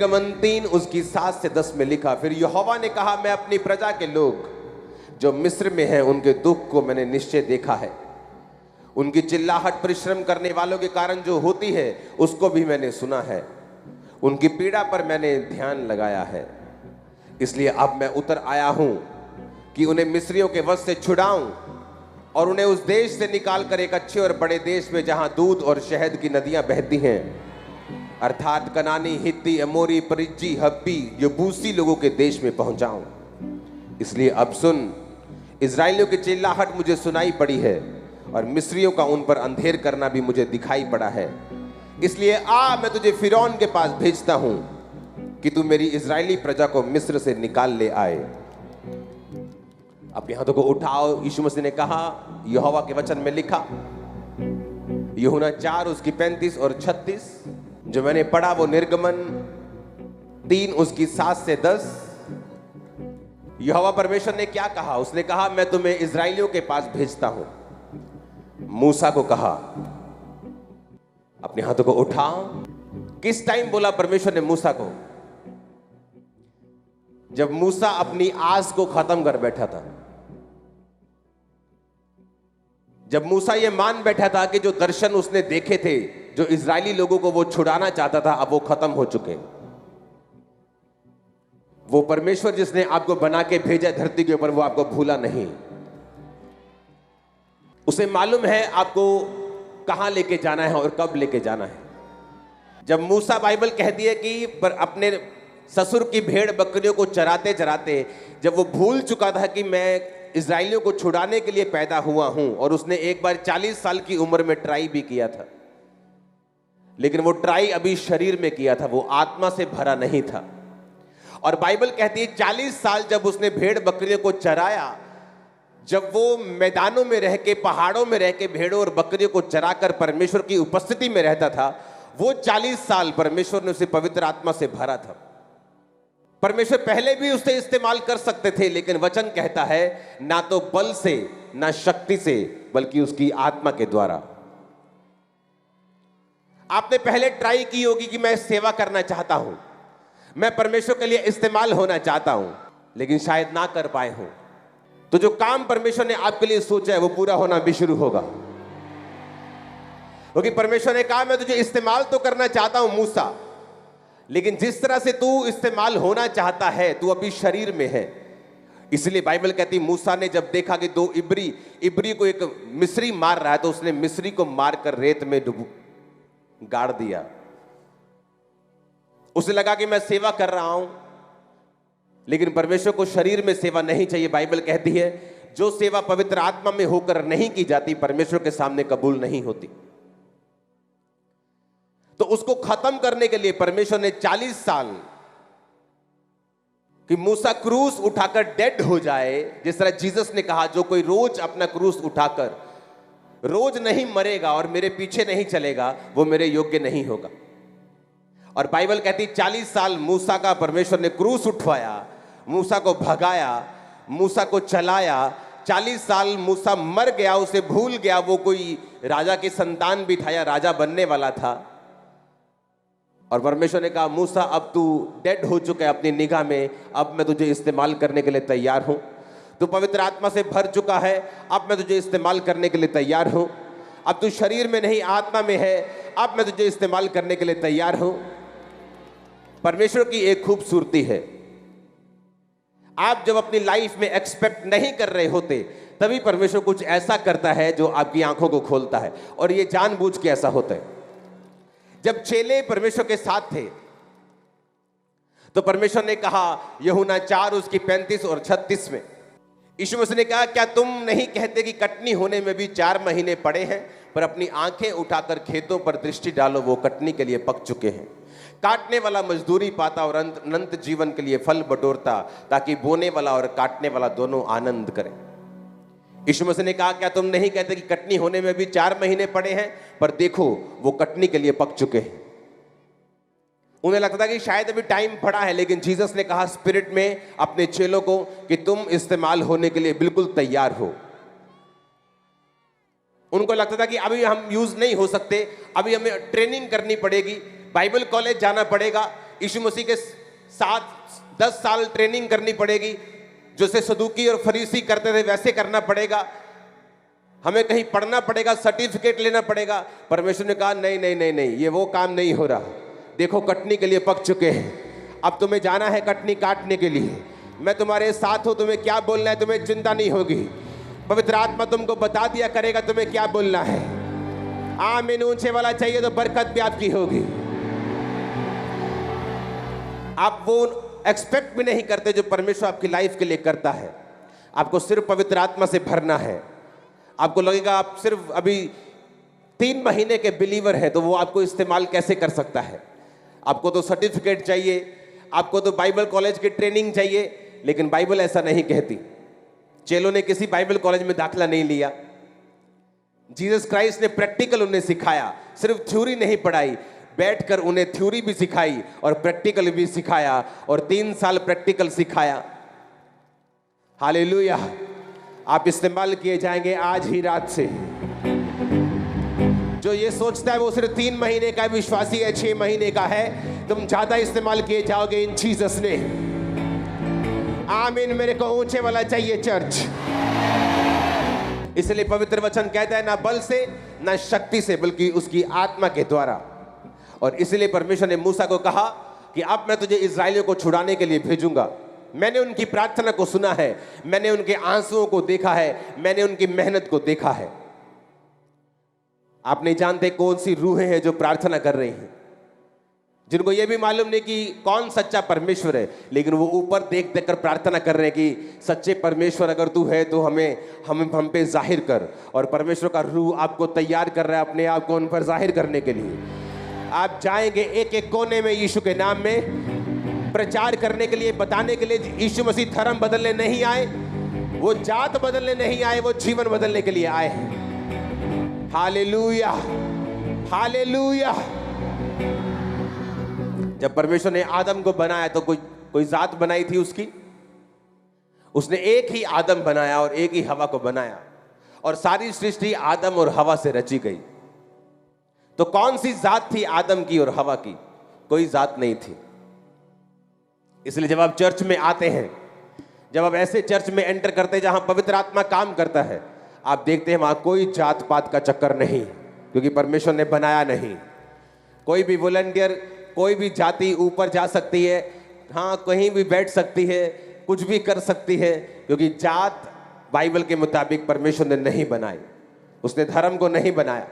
निर्गमन 3 उसकी 7 से 10 में लिखा, फिर यहोवा ने कहा, मैं अपनी प्रजा के लोग जो मिस्र में हैं उनके दुख को मैंने निश्चय देखा है। उनकी चिल्लाहट परिश्रम करने वालों के कारण जो होती है उसको भी मैंने सुना है। उनकी पीड़ा पर मैंने ध्यान लगाया है। इसलिए अब मैं उतर आया हूं कि उन्हें मिस्रियों के वश से छुड़ाऊं और उन्हें उस देश से निकाल कर एक अच्छे और बड़े देश में जहां दूध और शहद की नदियां बहती हैं, अर्थात कनानी, हित्ती, अमोरी, परिज्जी, हब्बी, यबूसी लोगों के देश में पहुंचाऊं। इसलिए अब सुन, इजराइलियों की चिल्लाहट मुझे सुनाई पड़ी है और मिस्रियों का उन पर अंधेर करना भी मुझे दिखाई पड़ा है। इसलिए आ, मैं तुझे फिरौन के पास भेजता हूं कि तू मेरी इजरायली प्रजा को मिस्र से निकाल ले आए। अपने हाथों को उठाओ। यीशु मसीह ने कहा, यहोवा के वचन में लिखा, यूहन्ना 4 उसकी 35 और 36, जो मैंने पढ़ा वो निर्गमन 3 उसकी 7 से 10। यहोवा परमेश्वर ने क्या कहा? उसने कहा, मैं तुम्हें इजराइलियों के पास भेजता हूं। मूसा को कहा, अपने हाथों को उठाओ। किस टाइम बोला परमेश्वर ने मूसा को? जब मूसा अपनी आस को खत्म कर बैठा था, जब मूसा ये मान बैठा था कि जो दर्शन उसने देखे थे, जो इजरायली लोगों को वो छुड़ाना चाहता था, अब वो खत्म हो चुके। वो परमेश्वर जिसने आपको बना के भेजा धरती के ऊपर, वो आपको भूला नहीं। उसे मालूम है आपको कहां लेके जाना है और कब लेके जाना है। जब मूसा, बाइबल कहती है कि पर अपने ससुर की भेड़ बकरियों को चराते चराते जब वो भूल चुका था कि मैं इजराइलियों को छुड़ाने के लिए पैदा हुआ हूं, और उसने एक बार 40 साल की उम्र में ट्राई भी किया था, लेकिन वो ट्राई अभी शरीर में किया था, वो आत्मा से भरा नहीं था। और बाइबल कहती है 40 साल जब उसने भेड़ बकरियों को चराया, जब वो मैदानों में रह के, पहाड़ों में रह के भेड़ों और बकरियों को चराकर परमेश्वर की उपस्थिति में रहता था, वो 40 साल परमेश्वर ने उसे पवित्र आत्मा से भरा था। परमेश्वर पहले भी उसे इस्तेमाल कर सकते थे, लेकिन वचन कहता है ना तो बल से ना शक्ति से, बल्कि उसकी आत्मा के द्वारा। आपने पहले ट्राई की होगी कि मैं सेवा करना चाहता हूं, मैं परमेश्वर के लिए इस्तेमाल होना चाहता हूं, लेकिन शायद ना कर पाए हो। तो जो काम परमेश्वर ने आपके लिए सोचा है वो पूरा होना भी शुरू होगा, क्योंकि परमेश्वर ने कहा, मैं तुझे इस्तेमाल तो करना चाहता हूं मूसा, लेकिन जिस तरह से तू इस्तेमाल होना चाहता है, तू अभी शरीर में है। इसलिए बाइबल कहती, मूसा ने जब देखा कि 2 इब्री को एक मिस्री मार रहा है, तो उसने मिस्री को मारकर रेत में गाड़ दिया। उसे लगा कि मैं सेवा कर रहा हूं, लेकिन परमेश्वर को शरीर में सेवा नहीं चाहिए। बाइबल कहती है जो सेवा पवित्र आत्मा में होकर नहीं की जाती, परमेश्वर के सामने कबूल नहीं होती। तो उसको खत्म करने के लिए परमेश्वर ने 40 साल कि मूसा क्रूस उठाकर डेड हो जाए, जिस तरह जीसस ने कहा, जो कोई रोज अपना क्रूस उठाकर रोज नहीं मरेगा और मेरे पीछे नहीं चलेगा, वो मेरे योग्य नहीं होगा। और बाइबल कहती 40 साल मूसा का परमेश्वर ने क्रूस उठवाया, मूसा को भगाया, मूसा को चलाया। 40 साल मूसा मर गया, उसे भूल गया वो कोई राजा की संतान भी था या राजा बनने वाला था। और परमेश्वर ने कहा, मूसा अब तू डेड हो चुका है अपनी निगाह में, अब मैं तुझे इस्तेमाल करने के लिए तैयार हूं। तू पवित्र आत्मा से भर चुका है, अब मैं तुझे इस्तेमाल करने के लिए तैयार हूं। अब तू शरीर में नहीं आत्मा में है, अब मैं तुझे इस्तेमाल करने के लिए तैयार हूं। परमेश्वर की एक खूबसूरती है, आप जब अपनी लाइफ में एक्सपेक्ट नहीं कर रहे होते, तभी परमेश्वर कुछ ऐसा करता है जो आपकी आंखों को खोलता है। और ये जानबूझ के ऐसा होता है। जब चेले परमेश्वर के साथ थे, तो परमेश्वर ने कहा, यूहन्ना 4 उसकी 35 और 36 में, यीशु मसीह ने कहा, क्या तुम नहीं कहते कि कटनी होने में भी 4 महीने पड़े हैं? पर अपनी आंखें उठाकर खेतों पर दृष्टि डालो, वो कटनी के लिए पक चुके हैं। काटने वाला मजदूरी पाता और अनंत जीवन के लिए फल बटोरता, ताकि बोने वाला और काटने वाला दोनों आनंद करें। यीशु मसीह ने कहा, क्या तुम नहीं कहते कि कटनी होने में भी 4 महीने पड़े हैं? पर देखो, वो कटनी के लिए पक चुके हैं। उन्हें लगता था कि शायद अभी टाइम पड़ा है, लेकिन जीसस ने कहा स्पिरिट में अपने चेलों को कि तुम इस्तेमाल होने के लिए बिल्कुल तैयार हो। उनको लगता था कि अभी हम यूज नहीं हो सकते, अभी हमें ट्रेनिंग करनी पड़ेगी, बाइबल कॉलेज जाना पड़ेगा, यीशु मसीह के साथ 10 साल ट्रेनिंग करनी पड़ेगी, जैसे सदूकी और फरीसी करते थे वैसे करना पड़ेगा, हमें कहीं पढ़ना पड़ेगा, सर्टिफिकेट लेना पड़ेगा। परमेश्वर ने कहा नहीं नहीं नहीं नहीं, ये वो काम नहीं हो रहा। देखो कटनी के लिए पक चुके हैं, अब तुम्हें जाना है कटनी काटने के लिए। मैं तुम्हारे साथ हूं, तुम्हें क्या बोलना है तुम्हें चिंता नहीं होगी। पवित्र आत्मा तुमको बता दिया करेगा तुम्हें क्या बोलना है। आमीन। ऊंचे वाला चाहिए तो बरकत भी आपकी होगी। आप वो एक्सपेक्ट भी नहीं करते जो परमेश्वर आपकी लाइफ के लिए करता है। आपको सिर्फ पवित्र आत्मा से भरना है। आपको लगेगा आप सिर्फ अभी 3 महीने के बिलीवर हैं, तो वो आपको इस्तेमाल कैसे कर सकता है। आपको तो सर्टिफिकेट चाहिए, आपको तो बाइबल कॉलेज की ट्रेनिंग चाहिए, लेकिन बाइबल ऐसा नहीं कहती। चेलों ने किसी बाइबल कॉलेज में दाखिला नहीं लिया। जीसस क्राइस्ट ने प्रैक्टिकल उन्हें सिखाया, सिर्फ थ्योरी नहीं पढ़ाई, बैठकर उन्हें थ्योरी भी सिखाई और प्रैक्टिकल भी सिखाया, और 3 साल प्रैक्टिकल सिखाया। हालेलुया। आप इस्तेमाल किए जाएंगे आज ही रात से। जो ये सोचता है वो सिर्फ 3 महीने का विश्वासी है, 6 महीने का है, तुम ज्यादा इस्तेमाल किए जाओगे इन जीसस ने। आमीन। मेरे को ऊंचे वाला चाहिए चर्च। इसलिए पवित्र वचन कहता है ना बल से ना शक्ति से, बल्कि उसकी आत्मा के द्वारा। और इसलिए परमेश्वर ने मूसा को कहा कि अब मैं तुझे इस्राएलियों को छुड़ाने के लिए भेजूंगा। मैंने उनकी प्रार्थना को सुना है, मैंने उनके आंसुओं को देखा है, मैंने उनकी मेहनत को देखा है। आप नहीं जानते कौन सी रूहें हैं जो प्रार्थना कर रही हैं, जिनको ये भी मालूम नहीं कि कौन सच्चा परमेश्वर है, लेकिन वो ऊपर देख देख कर प्रार्थना कर रहे हैं कि सच्चे परमेश्वर अगर तू है तो हम पे जाहिर कर। और परमेश्वर का रूह आपको तैयार कर रहा है अपने आप को उन पर जाहिर करने के लिए। आप जाएंगे एक एक कोने में यीशु के नाम में प्रचार करने के लिए, बताने के लिए यीशु मसीह धर्म बदलने नहीं आए, वो जात बदलने नहीं आए, वो जीवन बदलने के लिए आए हैं। Hallelujah, hallelujah. जब परमेश्वर ने आदम को बनाया तो कोई जात बनाई थी उसकी? उसने एक ही आदम बनाया और एक ही हवा को बनाया, और सारी सृष्टि आदम और हवा से रची गई। तो कौन सी जात थी आदम की और हवा की? कोई जात नहीं थी। इसलिए जब आप चर्च में आते हैं, जब आप ऐसे चर्च में एंटर करते हैं जहां पवित्र आत्मा काम करता है, आप देखते हैं वहां कोई जात पात का चक्कर नहीं, क्योंकि परमेश्वर ने बनाया नहीं। कोई भी वॉलंटियर, कोई भी जाति ऊपर जा सकती है, हाँ कहीं भी बैठ सकती है, कुछ भी कर सकती है, क्योंकि जात बाइबल के मुताबिक परमेश्वर ने नहीं बनाई। उसने धर्म को नहीं बनाया,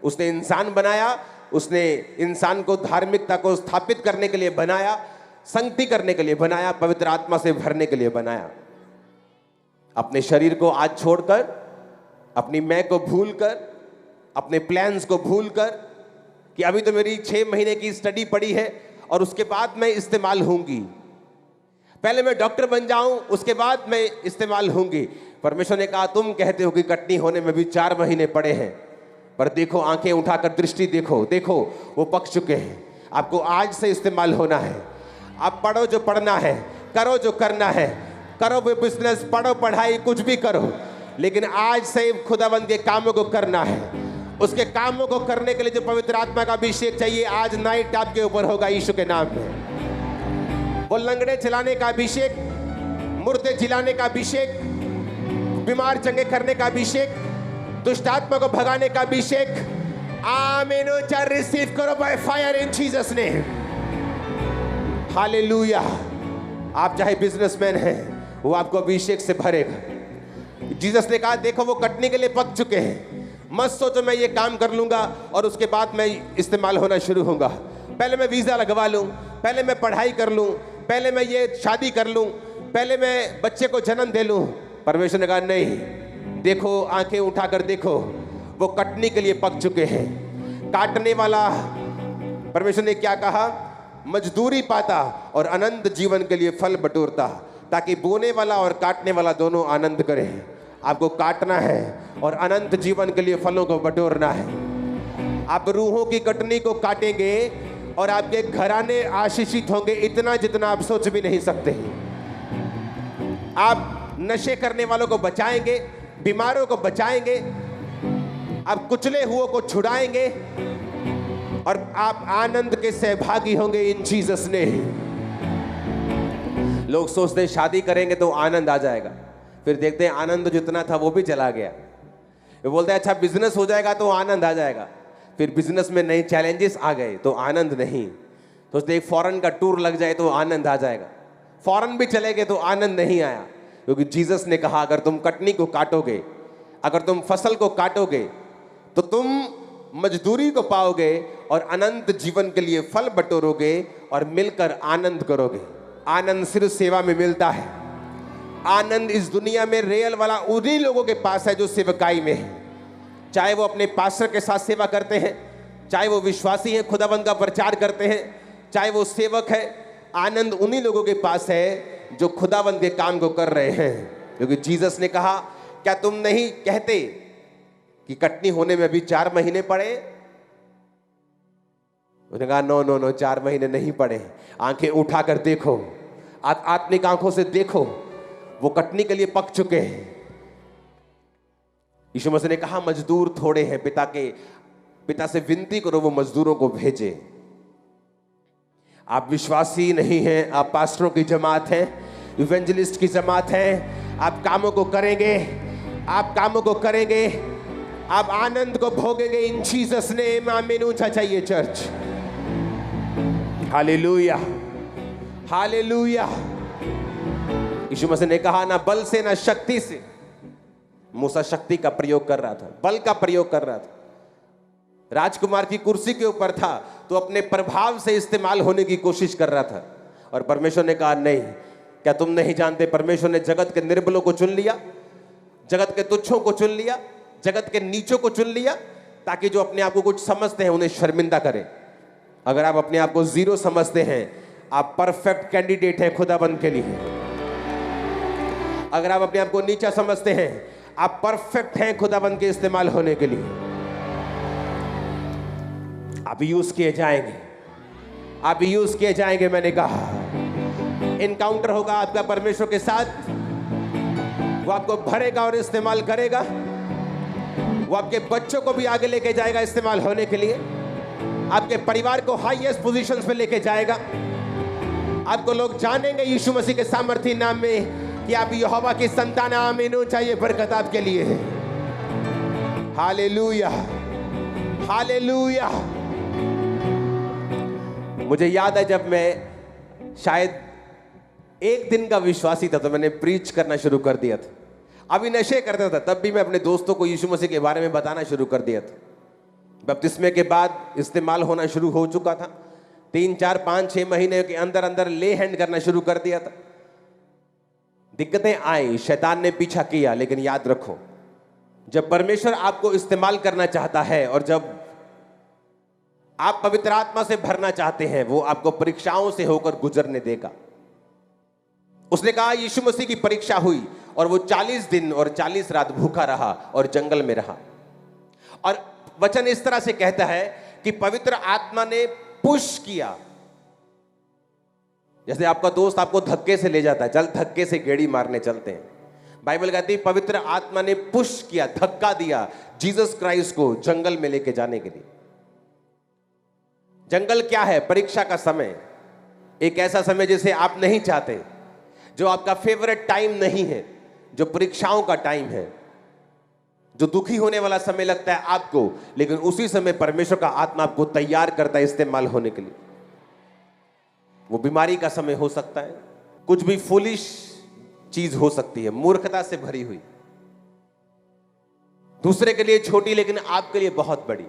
उसने इंसान बनाया। उसने इंसान को धार्मिकता को स्थापित करने के लिए बनाया, संगति करने के लिए बनाया, पवित्र आत्मा से भरने के लिए बनाया। अपने शरीर को आज छोड़कर, अपनी मैं को भूलकर, अपने प्लान्स को भूलकर कि अभी तो मेरी 6 महीने की स्टडी पड़ी है और उसके बाद मैं इस्तेमाल होंगी, पहले मैं डॉक्टर बन जाऊं उसके बाद मैं इस्तेमाल होंगी। परमेश्वर ने कहा तुम कहते हो कि कटनी होने में भी 4 महीने पड़े हैं, पर देखो आंखें उठाकर दृष्टि देखो, देखो वो पक चुके हैं। आपको आज से इस्तेमाल होना है। आप पढ़ो जो पढ़ना है, करो जो करना है, करो वो बिजनेस, पढ़ो पढ़ाई, कुछ भी करो, लेकिन आज से खुदाबंद के कामों को करना है। उसके कामों को करने के लिए जो पवित्र आत्मा का अभिषेक चाहिए, आज नाइट आपके ऊपर होगा यीशु के नाम में। वो लंगड़े चलाने का अभिषेक, मुर्दे जिलाने का अभिषेक, बीमार चंगे करने का अभिषेक, दुष्ट आत्मा को भगाने का अभिषेक। आमीन। रिसीव करो by fire in Jesus name. Hallelujah. आप चाहे बिजनेसमैन हैं, वो आपको अभिषेक से भरेगा। जीसस ने कहा देखो वो कटने के लिए पक चुके हैं, मत सोचो मैं ये काम कर लूंगा और उसके बाद मैं इस्तेमाल होना शुरू होगा। पहले मैं वीजा लगवा लूं, पहले मैं पढ़ाई कर लूं, पहले मैं ये शादी कर लूं, पहले मैं बच्चे को जन्म दे लूं। परमेश्वर ने कहा नहीं, देखो आंखें उठाकर देखो, वो कटने के लिए पक चुके हैं। काटने वाला परमेश्वर ने क्या कहा? मजदूरी पाता और अनंत जीवन के लिए फल बटोरता, ताकि बोने वाला और काटने वाला दोनों आनंद करें। आपको काटना है और अनंत जीवन के लिए फलों को बटोरना है। आप रूहों की कटनी को काटेंगे और आपके घराने आशीषित होंगे, इतना जितना आप सोच भी नहीं सकते। आप नशे करने वालों को बचाएंगे, बीमारों को बचाएंगे, आप कुचले हुओं को छुड़ाएंगे, और आप आनंद के सहभागी होंगे इन जीसस ने। लोग सोचते हैं शादी करेंगे तो आनंद आ जाएगा, फिर देखते हैं आनंद जितना था वो भी चला गया। वो बोलते हैं अच्छा बिजनेस हो जाएगा तो आनंद आ जाएगा, फिर बिजनेस में नए चैलेंजेस आ गए तो आनंद नहीं। सोचते एक फॉरेन का टूर लग जाए तो आनंद आ जाएगा, फॉरेन भी चले गए तो आनंद नहीं आया। क्योंकि जीसस ने कहा अगर तुम कटनी को काटोगे, अगर तुम फसल को काटोगे तो तुम मजदूरी को पाओगे और अनंत जीवन के लिए फल बटोरोगे और मिलकर आनंद करोगे। आनंद सिर्फ सेवा में मिलता है। आनंद इस दुनिया में रियल वाला उन्हीं लोगों के पास है जो सेवकाई में है, चाहे वो अपने पास्टर के साथ सेवा करते हैं, चाहे वो विश्वासी हैं खुदाबंद का प्रचार करते हैं, चाहे वो सेवक है। आनंद उन्हीं लोगों के पास है जो खुदाबंद के काम को कर रहे हैं। क्योंकि जीसस ने कहा क्या तुम नहीं कहते कि कटनी होने में अभी 4 महीने पड़े? उसने कहा नो नो नो, 4 महीने नहीं पड़े। आंखें उठाकर देखो, आत्मिक आंखों से देखो, वो कटनी के लिए पक चुके हैं। यीशु मसीह ने कहा मजदूर थोड़े हैं, पिता से विनती करो वो मजदूरों को भेजे। आप विश्वासी नहीं हैं, आप पास्टरों की जमात हैं, इवेंजलिस्ट की जमात हैं। आप कामों को करेंगे, आप कामों को करेंगे, आप आनंद को भोगेंगे इन जीसस नेम। आमीन। ऊंचा चाहिए चर्च। हालेलुया, हालेलुया। यीशु मसीह ने कहा ना बल से ना शक्ति से। मूसा शक्ति का प्रयोग कर रहा था, बल का प्रयोग कर रहा था, राजकुमार की कुर्सी के ऊपर था तो अपने प्रभाव से इस्तेमाल होने की कोशिश कर रहा था। और परमेश्वर ने कहा नहीं, क्या तुम नहीं जानते परमेश्वर ने जगत के निर्बलों को चुन लिया, जगत के तुच्छों को चुन लिया, जगत के नीचों को चुन लिया, ताकि जो अपने आप को कुछ समझते हैं उन्हें शर्मिंदा करें। अगर आप अपने आप को जीरो समझते हैं, आप परफेक्ट कैंडिडेट हैं खुदाबंद के लिए। अगर आप अपने आप को नीचा समझते हैं, आप परफेक्ट हैं खुदाबंद के इस्तेमाल होने के लिए। आप यूज किए जाएंगे, आप यूज किए जाएंगे। मैंने कहा इनकाउंटर होगा आपका परमेश्वर के साथ, वो आपको भरेगा और इस्तेमाल करेगा। वो आपके बच्चों को भी आगे लेके जाएगा इस्तेमाल होने के लिए, आपके परिवार को हाईएस्ट पोजीशंस पे लेके जाएगा। आपको लोग जानेंगे यीशु मसीह के सामर्थी नाम में कि आप यहोवा की संतान। आमीन। चाहिए बरकत आपके लिए है। Hallelujah, hallelujah. मुझे याद है जब मैं शायद 1 दिन का विश्वासी था तो मैंने प्रीच करना शुरू कर दिया था। अभी नशे करता था, तब भी मैं अपने दोस्तों को यीशु मसीह के बारे में बताना शुरू कर दिया था। बपतिस्मे के बाद इस्तेमाल होना शुरू हो चुका था। 3, 4, 5, 6 महीने के अंदर अंदर ले हैंड करना शुरू कर दिया था। दिक्कतें आई, शैतान ने पीछा किया, लेकिन याद रखो जब परमेश्वर आपको इस्तेमाल करना चाहता है और जब आप पवित्र आत्मा से भरना चाहते हैं, वो आपको परीक्षाओं से होकर गुजरने देगा। उसने कहा यीशु मसीह की परीक्षा हुई और वो 40 दिन और 40 रात भूखा रहा और जंगल में रहा। और वचन इस तरह से कहता है कि पवित्र आत्मा ने पुश किया। जैसे आपका दोस्त आपको धक्के से ले जाता है, चल धक्के से गेड़ी मारने चलते हैं। बाइबल कहती है पवित्र आत्मा ने पुश किया, धक्का दिया जीसस क्राइस्ट को जंगल में लेके जाने के लिए। जंगल क्या है? परीक्षा का समय, एक ऐसा समय जिसे आप नहीं चाहते, जो आपका फेवरेट टाइम नहीं है, जो परीक्षाओं का टाइम है, जो दुखी होने वाला समय लगता है आपको, लेकिन उसी समय परमेश्वर का आत्मा आपको तैयार करता है इस्तेमाल होने के लिए। वो बीमारी का समय हो सकता है, कुछ भी फुलिश चीज हो सकती है, मूर्खता से भरी हुई, दूसरे के लिए छोटी लेकिन आपके लिए बहुत बड़ी।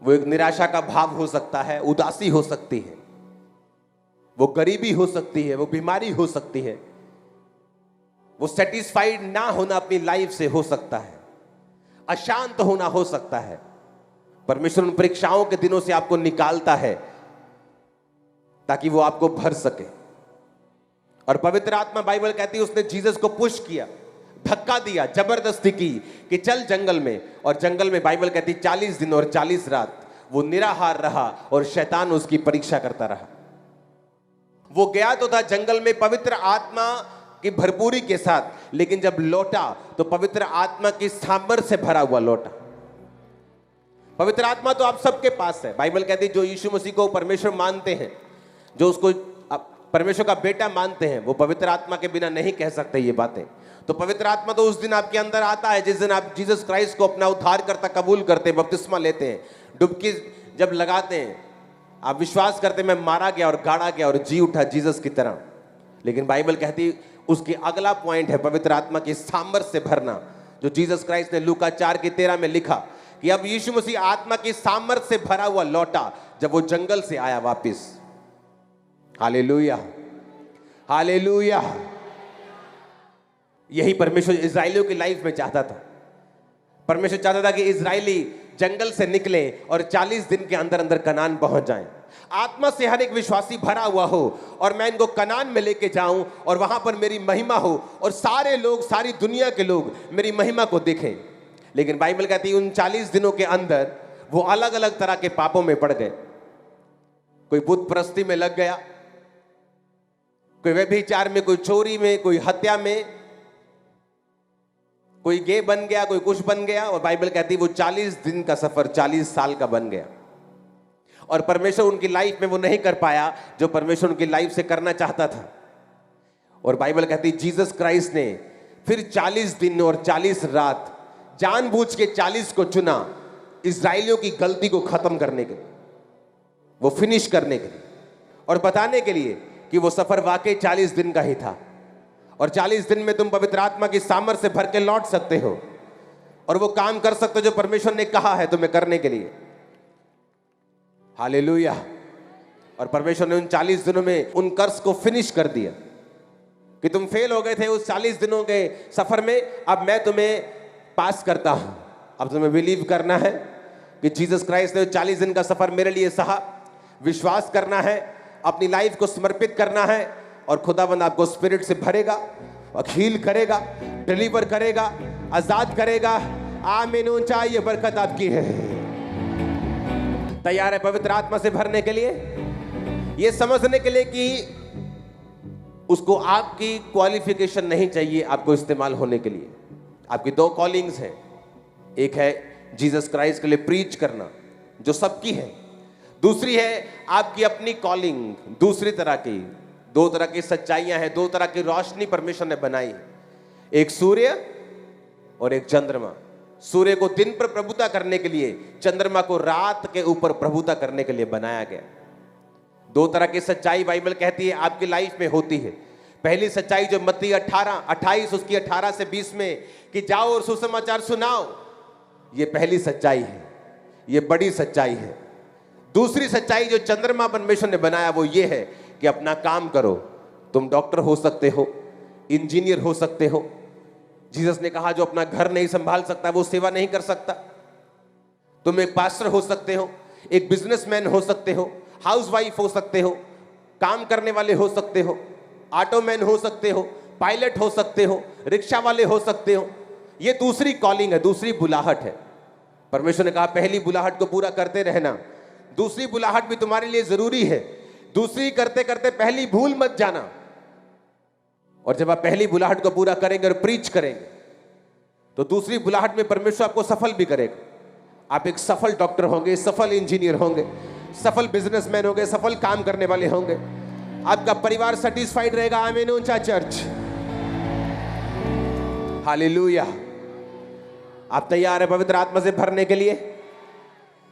वो एक निराशा का भाव हो सकता है, उदासी हो सकती है, वो गरीबी हो सकती है, वो बीमारी हो सकती है, वो सेटिस्फाइड ना होना अपनी लाइफ से हो सकता है, अशांत होना हो सकता है। परमेश्वर उन परीक्षाओं के दिनों से आपको निकालता है ताकि वो आपको भर सके। और पवित्र आत्मा, बाइबल कहती है, उसने जीसस को पुश किया, धक्का दिया, जबरदस्ती की कि चल जंगल में। और जंगल में बाइबल कहती 40 दिन और 40 रात वो निराहार रहा और शैतान उसकी परीक्षा करता रहा। वो गया तो था जंगल में पवित्र आत्मा की भरपूरी के साथ, लेकिन जब लौटा तो पवित्र आत्मा की सामर्थ से भरा हुआ लौटा। पवित्र आत्मा तो आप सबके पास है। बाइबल कहती है जो यीशु मसीह को परमेश्वर मानते हैं, जो उसको परमेश्वर का बेटा मानते हैं, वो पवित्र आत्मा के बिना नहीं कह सकते ये बातें। तो पवित्र आत्मा तो उस दिन आपके अंदर आता है जिस दिन आप जीसस क्राइस्ट को अपना उद्धारकर्ता कबूल करते हैं, बपतिस्मा लेते हैं, डुबकी जब लगाते हैं, आप विश्वास करते हैं मैं मारा गया और गाड़ा गया और जी उठा जीसस की तरह। लेकिन बाइबल कहती उसकी अगला पॉइंट है पवित्र आत्मा की सामर्थ्य से भरना, जो जीसस क्राइस्ट ने लूका 4:13 में लिखा कि अब यीशु मसीह आत्मा की सामर्थ्य से भरा हुआ लौटा जब वो जंगल से आया वापिस। Hallelujah, hallelujah. यही परमेश्वर इजराइलियों की लाइफ में चाहता था। परमेश्वर चाहता था कि इजराइली जंगल से निकले और 40 दिन के अंदर अंदर कनान पहुंच जाएं। आत्मा से हर एक विश्वासी भरा हुआ हो और मैं इनको कनान में लेके जाऊं और वहां पर मेरी महिमा हो और सारे लोग, सारी दुनिया के लोग मेरी महिमा को देखें। लेकिन बाइबल कहती है उन 40 दिनों के अंदर वो अलग अलग तरह के पापों में पड़ गए। कोई बुत परस्ती में लग गया, कोई व्यभिचार में, कोई चोरी में, कोई हत्या में, कोई गे बन गया, कोई कुछ बन गया। और बाइबल कहती है वो 40 दिन का सफर 40 साल का बन गया और परमेश्वर उनकी लाइफ में वो नहीं कर पाया जो परमेश्वर उनकी लाइफ से करना चाहता था। और बाइबल कहती है जीसस क्राइस्ट ने फिर 40 दिन और 40 रात जानबूझ के 40 को चुना इजराइलियों की गलती को खत्म करने के लिए, वो फिनिश करने के लिए और बताने के लिए कि वो सफर वाकई 40 दिन का ही था और 40 दिन में तुम पवित्र आत्मा की सामर्थ्य से भर के लौट सकते हो और वो काम कर सकते हो जो परमेश्वर ने कहा है तुम्हें करने के लिए। हालेलुया। और परमेश्वर ने उन 40 दिनों में उन कर्स को फिनिश कर दिया कि तुम फेल हो गए थे उस 40 दिनों के सफर में, अब मैं तुम्हें पास करता हूं। अब तुम्हें बिलीव करना है कि जीसस क्राइस्ट ने 40 दिन का सफर मेरे लिए सहा, विश्वास करना है, अपनी लाइफ को समर्पित करना है और खुदाबंद आपको स्पिरिट से भरेगा, हील करेगा, डिलीवर करेगा, आजाद करेगा। आमीन। ऊंचा ये बरकत आपकी है। तैयार है पवित्र आत्मा से भरने के लिए, ये समझने के लिए कि उसको आपकी क्वालिफिकेशन नहीं चाहिए आपको इस्तेमाल होने के लिए। आपकी 2 कॉलिंग्स हैं, एक है जीसस क्राइस्ट के लिए प्रीच करना जो सबकी है, दूसरी है आपकी अपनी कॉलिंग, दूसरी तरह की। 2 तरह की सच्चाइयां हैं, 2 तरह की रोशनी परमेश्वर ने बनाई है, एक सूर्य और एक चंद्रमा। सूर्य को दिन पर प्रभुता करने के लिए, चंद्रमा को रात के ऊपर प्रभुता करने के लिए बनाया गया। 2 तरह की सच्चाई बाइबल कहती है आपकी लाइफ में होती है। पहली सच्चाई जो मत्ती 28 उसकी 18 से 20 में कि जाओ और सुसमाचार सुनाओ, ये पहली सच्चाई है, ये बड़ी सच्चाई है। दूसरी सच्चाई जो चंद्रमा परमेश्वर ने बनाया वो ये है कि अपना काम करो। तुम डॉक्टर हो सकते हो, इंजीनियर हो सकते हो। जीसस ने कहा जो अपना घर नहीं संभाल सकता वो सेवा नहीं कर सकता। तुम एक पास्टर हो सकते हो, एक बिजनेसमैन हो सकते हो, हाउसवाइफ हो सकते हो, काम करने वाले हो सकते हो, ऑटोमैन हो सकते हो, पायलट हो सकते हो, रिक्शा वाले हो सकते हो। ये दूसरी कॉलिंग है, दूसरी बुलाहट है। परमेश्वर ने कहा पहली बुलाहट को पूरा करते रहना, दूसरी बुलाहट भी तुम्हारे लिए जरूरी है। दूसरी करते करते पहली भूल मत जाना। और जब आप पहली बुलाहट को पूरा करेंगे और प्रीच करेंगे तो दूसरी बुलाहट में परमेश्वर आपको सफल भी करेगा। आप एक सफल डॉक्टर होंगे, सफल इंजीनियर होंगे, सफल बिजनेसमैन होंगे, सफल काम करने वाले होंगे। आपका परिवार सेटिस्फाइड रहेगा। आमीन। ऊंचा चर्च। हालेलुया। आप तैयार है पवित्र आत्मा से भरने के लिए?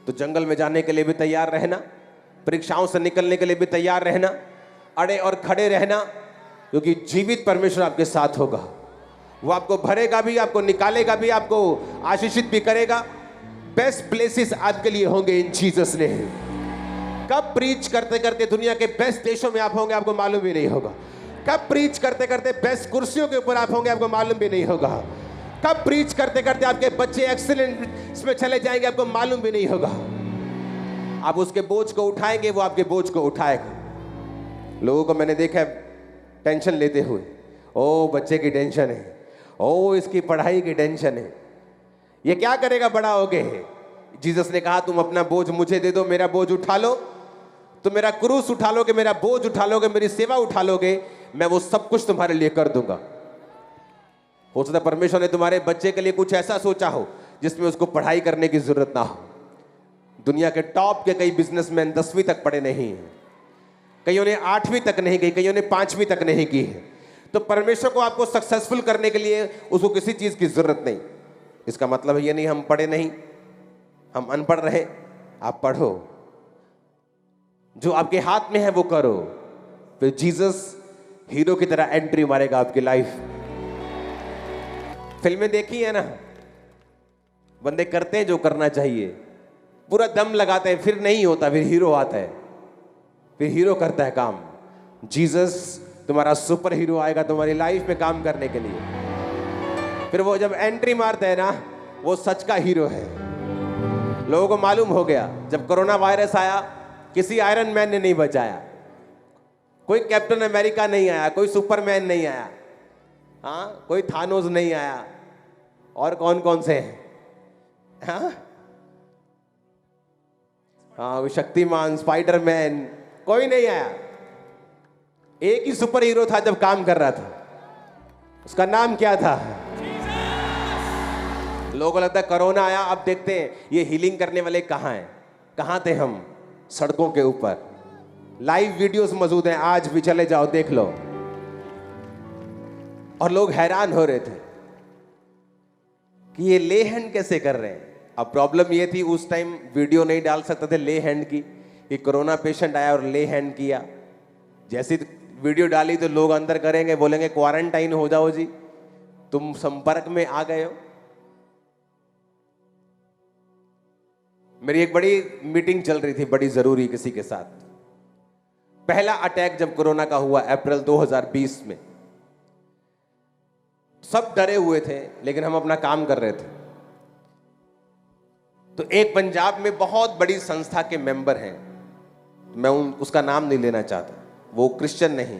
तो जंगल में जाने के लिए भी तैयार रहना, परीक्षाओं से निकलने के लिए भी तैयार रहना, अड़े और खड़े रहना, क्योंकि जीवित परमेश्वर आपके साथ होगा। वो आपको भरेगा भी, आपको निकालेगा भी, आपको आशीषित भी करेगा। बेस्ट प्लेसेस आपके लिए होंगे इन जीसस ने। कब प्रीच करते करते दुनिया के बेस्ट देशों में आप होंगे आपको मालूम भी नहीं होगा। कब प्रीच करते करते बेस्ट कुर्सियों के ऊपर आप होंगे आपको मालूम भी नहीं होगा। कब प्रीच करते करते आपके बच्चे एक्सीलेंस में चले जाएंगे आपको मालूम भी नहीं होगा। आप उसके बोझ को उठाएंगे, वो आपके बोझ को उठाएगा। लोगों को मैंने देखा है टेंशन लेते हुए, ओ बच्चे की टेंशन है, ओ इसकी पढ़ाई की टेंशन है, ये क्या करेगा बड़ा होके। जीसस ने कहा तुम अपना बोझ मुझे दे दो, मेरा बोझ उठा लो, तुम मेरा क्रूस उठा लोगे, मेरा बोझ उठा लोगे, मेरी सेवा उठा लोगे, मैं वो सब कुछ तुम्हारे लिए कर दूंगा। हो सकता है परमेश्वर ने तुम्हारे बच्चे के लिए कुछ ऐसा सोचा हो जिसमें उसको पढ़ाई करने की जरूरत ना हो, दुनिया के टॉप के कई बिजनेसमैन 10वीं तक पढ़े नहीं हैं, कईयों ने 8वीं तक नहीं की, कईयों ने 5वीं तक नहीं की है। तो परमेश्वर को आपको सक्सेसफुल करने के लिए उसको किसी चीज की जरूरत नहीं। इसका मतलब ये नहीं हम पढ़े नहीं, हम अनपढ़ रहे। आप पढ़ो, जो आपके हाथ में है वो करो, फिर जीसस हीरो की तरह एंट्री मारेगा आपकी लाइफ। फिल्में देखी है ना, बंदे करते हैं जो करना चाहिए, पूरा दम लगाते हैं, फिर नहीं होता, फिर हीरो आता है, फिर हीरो करता है काम। जीसस तुम्हारा सुपर हीरो आएगा तुम्हारी लाइफ में काम करने के लिए। फिर वो जब एंट्री मारता है ना, वो सच का हीरो है। लोगों को मालूम हो गया, जब कोरोना वायरस आया किसी आयरन मैन ने नहीं बचाया, कोई कैप्टन अमेरिका नहीं आया, कोई सुपरमैन नहीं आया, हाँ, कोई थानोस नहीं आया, और कौन कौन से हैं, हाँ, शक्तिमान, स्पाइडरमैन, कोई नहीं आया। एक ही सुपर हीरो था जब काम कर रहा था, उसका नाम क्या था? लोगों को लगता है कोरोना आया, अब देखते हैं ये हीलिंग करने वाले कहाँ हैं। कहाँ थे हम? सड़कों के ऊपर। लाइव वीडियोस मौजूद हैं, आज भी चले जाओ देख लो। और लोग हैरान हो रहे थे कि ये ले हैंड कैसे कर रहे हैं। अब प्रॉब्लम ये थी, उस टाइम वीडियो नहीं डाल सकते थे ले हैंड की, कि कोरोना पेशेंट आया और ले हैंड किया। जैसी वीडियो डाली तो लोग अंदर करेंगे, बोलेंगे क्वारंटाइन हो जाओ जी, तुम संपर्क में आ गए हो। मेरी एक बड़ी मीटिंग चल रही थी, बड़ी जरूरी, किसी के साथ। पहला अटैक जब कोरोना का हुआ अप्रैल 2020 में, सब डरे हुए थे, लेकिन हम अपना काम कर रहे थे। तो एक पंजाब में बहुत बड़ी संस्था के मेंबर हैं, मैं उसका नाम नहीं लेना चाहता, वो क्रिश्चियन नहीं,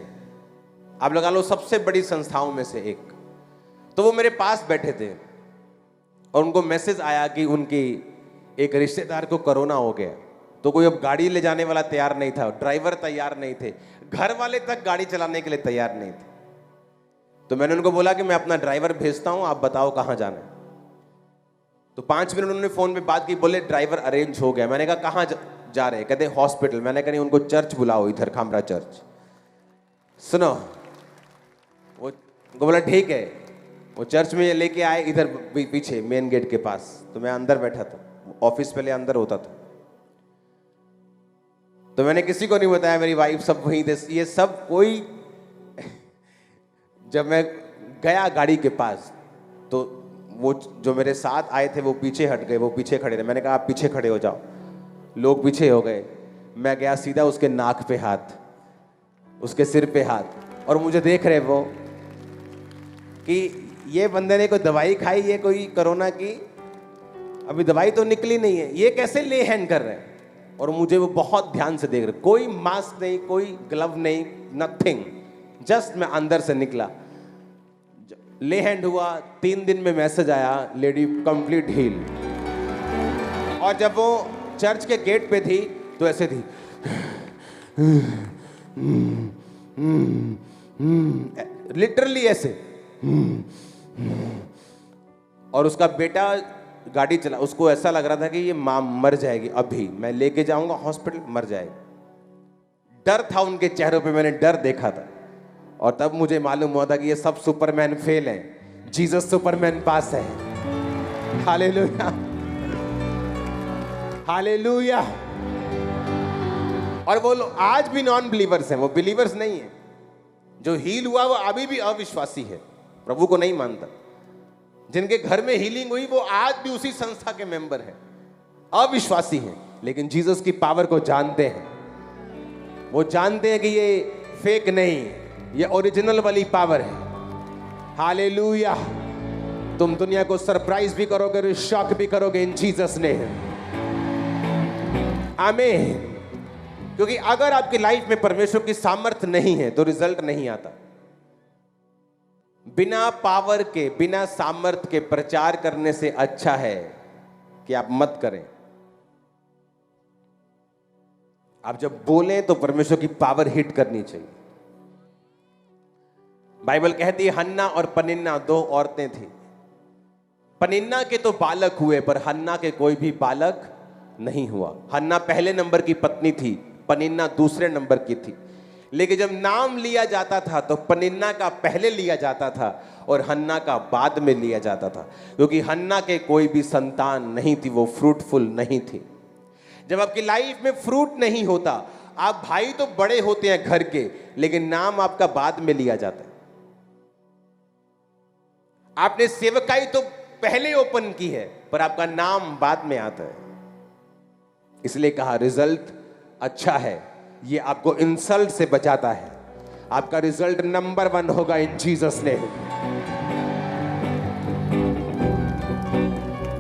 आप लगा लो सबसे बड़ी संस्थाओं में से एक। तो वो मेरे पास बैठे थे और उनको मैसेज आया कि उनकी एक रिश्तेदार को कोरोना हो गया। तो कोई अब गाड़ी ले जाने वाला तैयार नहीं था, ड्राइवर तैयार नहीं थे, घर वाले तक गाड़ी चलाने के लिए तैयार नहीं थे। तो मैंने उनको बोला कि मैं अपना ड्राइवर भेजता हूं, आप बताओ कहां जाना है। तो 5 मिनट उन्होंने फोन पे बात की, बोले ड्राइवर अरेंज हो गया। मैंने कहा कहां जा रहे हैं? कहते हॉस्पिटल। मैंने कहा नहीं, उनको चर्च बुलाओ, इधर खामरा चर्च। सुनो, वो बोला ठीक है। वो चर्च में लेके आए, इधर पीछे मेन गेट के पास। तो मैं अंदर बैठा था, ऑफिस पहले अंदर होता था, तो मैंने किसी को नहीं बताया, मेरी वाइफ सब वहीं थे, ये सब कोई। जब मैं गया गाड़ी के पास, तो वो जो मेरे साथ आए थे वो पीछे हट गए, वो पीछे खड़े रहे। मैंने कहा आप पीछे खड़े हो जाओ, लोग पीछे हो गए। मैं गया सीधा उसके नाक पे हाथ, उसके सिर पे हाथ, और मुझे देख रहे वो कि ये बंदे ने कोई दवाई खाई है कोई कोरोना की, अभी दवाई तो निकली नहीं है, ये कैसे ले हैंड कर रहे हैं। और मुझे वो बहुत ध्यान से देख रहे, कोई मास्क नहीं, कोई ग्लव नहीं, नथिंग, जस्ट मैं अंदर से निकला, ले हैंड हुआ। 3 दिन में मैसेज आया, लेडी कंप्लीट हील। और जब वो चर्च के गेट पे थी तो ऐसे थी, लिटरली ऐसे। और उसका बेटा गाड़ी चला, उसको ऐसा लग रहा था कि ये मां मर जाएगी, अभी मैं लेके जाऊंगा हॉस्पिटल, मर जाएगी। डर था उनके चेहरों पे, मैंने डर देखा था। और तब मुझे मालूम हुआ था कि ये सब सुपरमैन फेल हैं, जीसस सुपरमैन पास है। Hallelujah, hallelujah. और वो लोग आज भी नॉन बिलीवर्स हैं, वो बिलीवर्स नहीं है। जो हील हुआ वो अभी भी अविश्वासी है, प्रभु को नहीं मानता। जिनके घर में हीलिंग हुई वो आज भी उसी संस्था के मेंबर हैं, अविश्वासी हैं, लेकिन जीसस की पावर को जानते हैं। वो जानते हैं कि ये फेक नहीं है, ये ओरिजिनल वाली पावर है। हालेलुया। तुम दुनिया को सरप्राइज भी करोगे और शॉक भी करोगे इन जीसस ने। आमीन। क्योंकि अगर आपकी लाइफ में परमेश्वर की सामर्थ्य नहीं है तो रिजल्ट नहीं आता। बिना पावर के, बिना सामर्थ्य के प्रचार करने से अच्छा है कि आप मत करें। आप जब बोलें तो परमेश्वर की पावर हिट करनी चाहिए। बाइबल कहती है हन्ना और पनिन्ना 2 औरतें थी। पनिन्ना के तो बालक हुए पर हन्ना के कोई भी बालक नहीं हुआ। हन्ना पहले नंबर की पत्नी थी, पनिन्ना दूसरे नंबर की थी। लेकिन जब नाम लिया जाता था तो पनिन्ना का पहले लिया जाता था और हन्ना का बाद में लिया जाता था, क्योंकि हन्ना के कोई भी संतान नहीं थी, वो फ्रूटफुल नहीं थी। जब आपकी लाइफ में फ्रूट नहीं होता, आप भाई तो बड़े होते हैं घर के, लेकिन नाम आपका बाद में लिया जाता है। आपने सेवकाई तो पहले ओपन की है, पर आपका नाम बाद में आता है। इसलिए कहा रिजल्ट अच्छा है, ये आपको इंसल्ट से बचाता है। आपका रिजल्ट नंबर 1 होगा इन जीसस ने।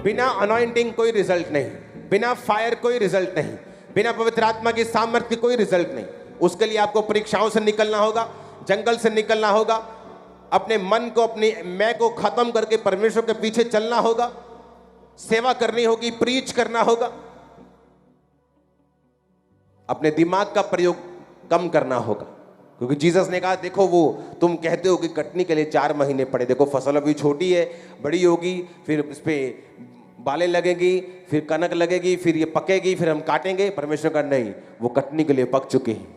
बिना अनॉइंटिंग कोई रिजल्ट नहीं, बिना फायर कोई रिजल्ट नहीं, बिना पवित्र आत्मा की सामर्थ्य की कोई रिजल्ट नहीं। उसके लिए आपको परीक्षाओं से निकलना होगा, जंगल से निकलना होगा, अपने मन को, अपनी मैं को खत्म करके परमेश्वर के पीछे चलना होगा, सेवा करनी होगी, प्रीच करना होगा, अपने दिमाग का प्रयोग कम करना होगा। क्योंकि जीसस ने कहा देखो, वो तुम कहते हो कि कटनी के लिए 4 महीने पड़े, देखो फसल अभी छोटी है, बड़ी होगी, फिर इस पे बालें लगेगी, फिर कनक लगेगी, फिर ये पकेगी, फिर हम काटेंगे। परमेश्वर का नहीं, वो कटनी के लिए पक चुके हैं।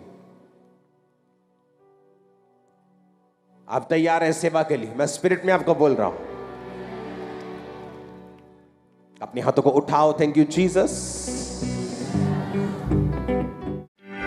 आप तैयार हैं सेवा के लिए? मैं स्पिरिट में आपको बोल रहा हूं। अपने हाथों को उठाओ। Thank you Jesus.